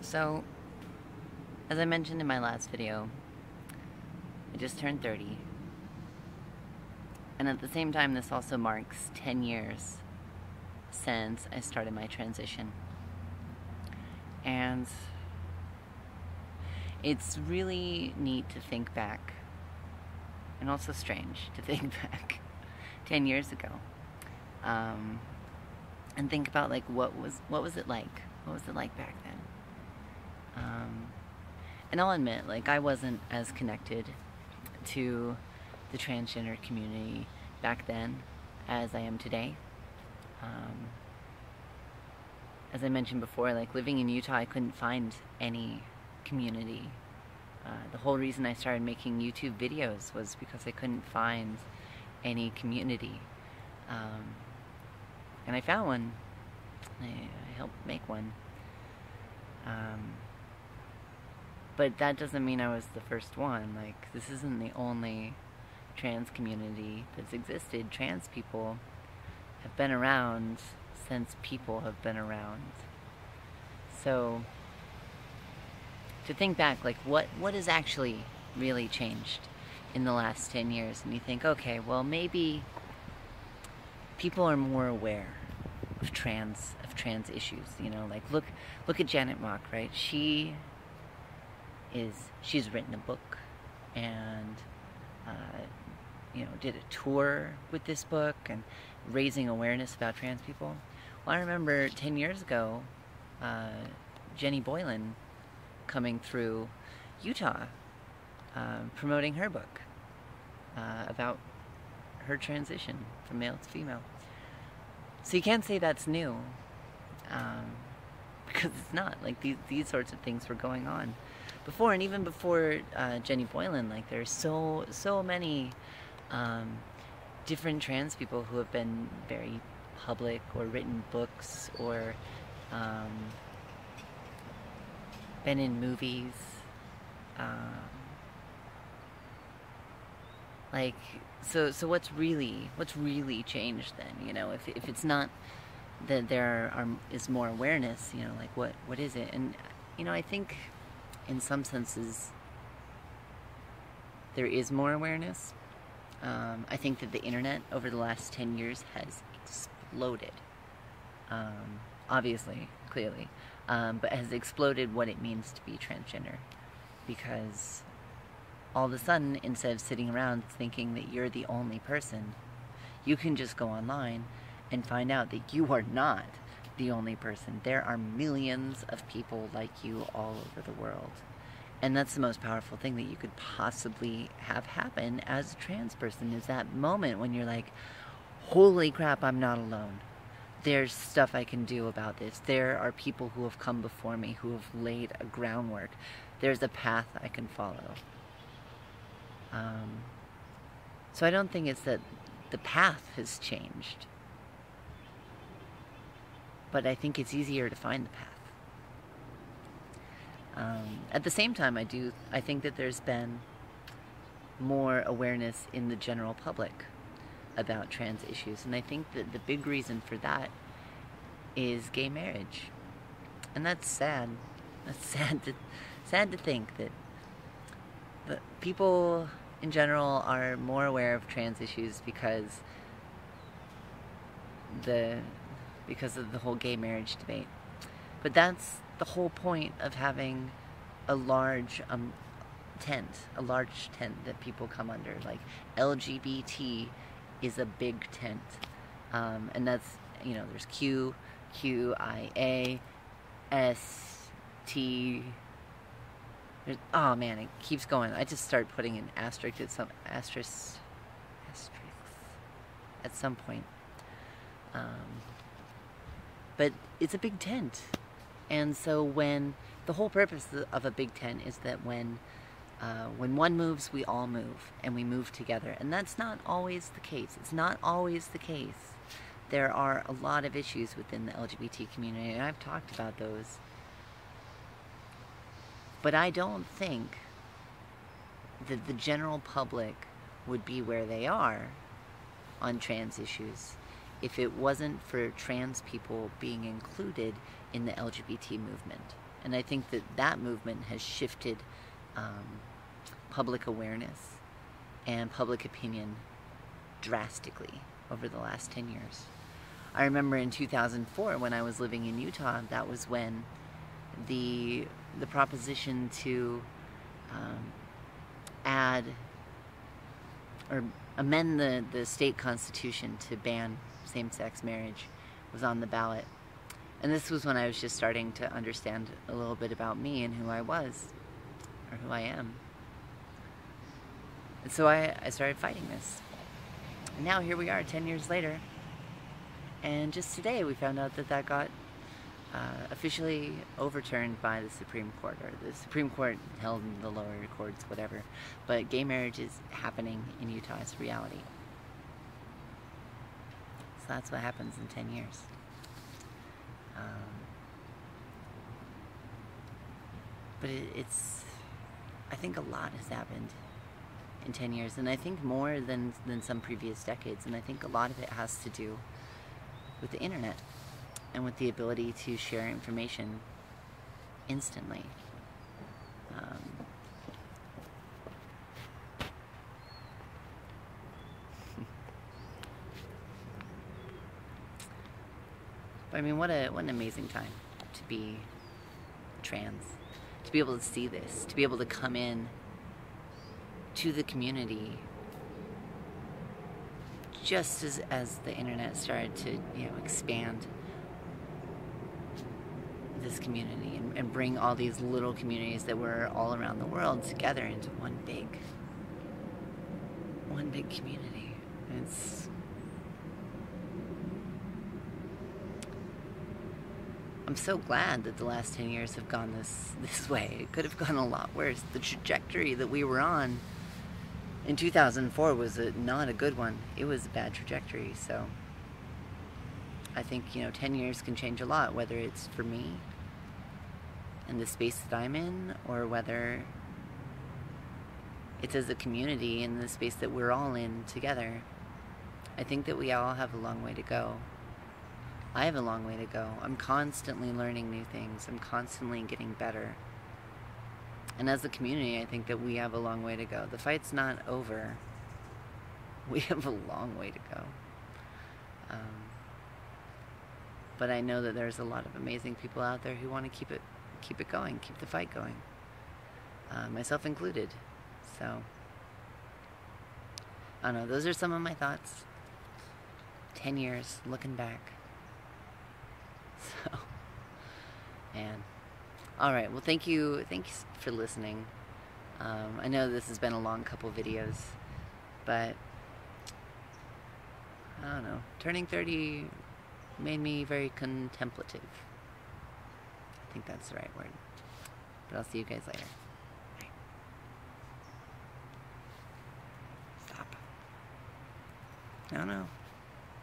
So, as I mentioned in my last video, I just turned 30. And at the same time, this also marks 10 years since I started my transition. And it's really neat to think back, and also strange to think back 10 years ago. And think about like what was it like? What was it like back then? And I'll admit, like, I wasn't as connected to the transgender community back then as I am today. As I mentioned before, like, living in Utah, I couldn't find any community. The whole reason I started making YouTube videos was because I couldn't find any community. And I found one. I helped make one. But that doesn't mean I was the first one. Like, this isn't the only trans community that's existed. Trans people have been around since people have been around. So, to think back, like, what has actually really changed in the last 10 years? And you think, okay, well, maybe people are more aware of trans issues, you know, like look at Janet Mock, right? She's written a book and you know, did a tour with this book and raising awareness about trans people. Well, I remember 10 years ago, Jenny Boylan coming through Utah, promoting her book about her transition from male to female. So you can't say that's new, because it's not. Like, these sorts of things were going on before, and even before Jenny Boylan. Like, there's so many different trans people who have been very public or written books or been in movies. Like, so what's really changed then? You know, if it's not that there is more awareness, you know, like what is it? And you know, I think in some senses there is more awareness. I think that the internet over the last 10 years has exploded. Obviously, clearly, but has exploded what it means to be transgender, because all of a sudden, instead of sitting around thinking that you're the only person, you can just go online and find out that you are not the only person. There are millions of people like you all over the world. And that's the most powerful thing that you could possibly have happen as a trans person, is that moment when you're like, holy crap, I'm not alone. There's stuff I can do about this. There are people who have come before me who have laid a groundwork. There's a path I can follow. So I don't think it's that the path has changed, but I think it's easier to find the path. At the same time, I think that there's been more awareness in the general public about trans issues, and I think that the big reason for that is gay marriage. And that's sad. That's sad to think that the people in general are more aware of trans issues because of the whole gay marriage debate. But that's the whole point of having a large tent that people come under. Like, LGBT is a big tent, and that's, you know, there's QIA, ST. Oh man, it keeps going. I just start putting an asterisk at some point. But it's a big tent, and so when the whole purpose of a big tent is that when one moves, we all move, and we move together. And that's not always the case. It's not always the case. There are a lot of issues within the LGBT community, and I've talked about those. But I don't think that the general public would be where they are on trans issues if it wasn't for trans people being included in the LGBT movement And I think that that movement has shifted public awareness and public opinion drastically over the last 10 years. I remember in 2004 when I was living in Utah, that was when the proposition to add or amend the state constitution to ban same-sex marriage was on the ballot. And this was when I was just starting to understand a little bit about me and who I was, or who I am. And so I started fighting this. And now here we are 10 years later. And just today we found out that that got officially overturned by the Supreme Court, or the Supreme Court held in the lower courts, whatever. But gay marriage is happening in Utah. It's reality. So that's what happens in 10 years. But I think a lot has happened in 10 years, and I think more than some previous decades, and I think a lot of it has to do with the internet and with the ability to share information instantly. But I mean, what an amazing time to be trans, to be able to see this, to be able to come in to the community just as the internet started to, expand this community and bring all these little communities that were all around the world together into one big community. I'm so glad that the last 10 years have gone this way. It could have gone a lot worse. The trajectory that we were on in 2004 was not a good one. It was a bad trajectory. So I think 10 years can change a lot, whether it's for me and the space that I'm in, or whether it's as a community in the space that we're all in together. I think that we all have a long way to go. I have a long way to go. I'm constantly learning new things. I'm constantly getting better. And as a community, I think that we have a long way to go. The fight's not over. We have a long way to go. But I know that there's a lot of amazing people out there who want to keep it going, keep the fight going. Myself included. So, I don't know. Those are some of my thoughts. 10 years, looking back. So, man. Alright, well thanks for listening. I know this has been a long couple videos, but I don't know. Turning 30 made me very contemplative. I think that's the right word. But I'll see you guys later. Bye. Stop. I don't know.